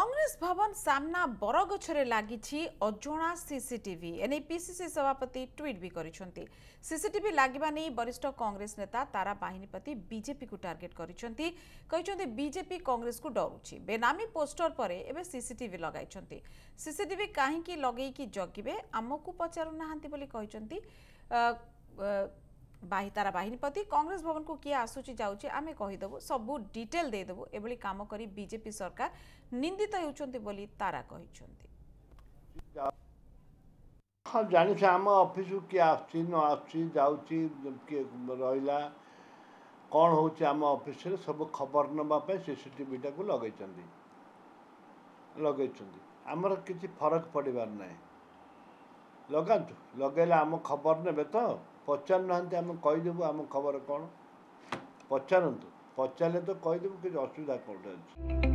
कांग्रेस भवन सामना बरगछरे लागिछि अजोणा सीसीटीवी एने पीसीसी सभापति ट्वीट भी करिसेंती। सीसीटीवी लागिबा नै वरिष्ठ कांग्रेस नेता तारा बाहिनीपति बीजेपी को टार्गेट करिसेंती। कहिसेंती बीजेपी कांग्रेस को डरुछि। बेनामी पोस्टर परे एबे सीसीटीवी लगाइछंती। सीसीटीवी काहेकि लगेइकि जगिबे आमकु पचारु नाहांती बोली कहिसेंती। तारा बाहिनीपति कांग्रेस भवन को किए आसुची जाउची आमे कहिदेबु सबु डिटेल देदेबु एभली काम करी बीजेपी सरकार निंदित होउचंती बोली तारा कहिसंती। हाँ जानी से आम ऑफिस को किए आसी न आसी जाउची किए रहिला कौन होउची आम ऑफिस रे सब खबर नबा पे सीसीटीवी टा को लगेइचंती हमर किछि फरक पड़िबार नै लगातु लगेला आम खबर नेबे तो पचार ना आम कहीदेबू आम खबर कौन पचारतु पचारे तो कहीदेबू कि असुविधा कौन अच्छी।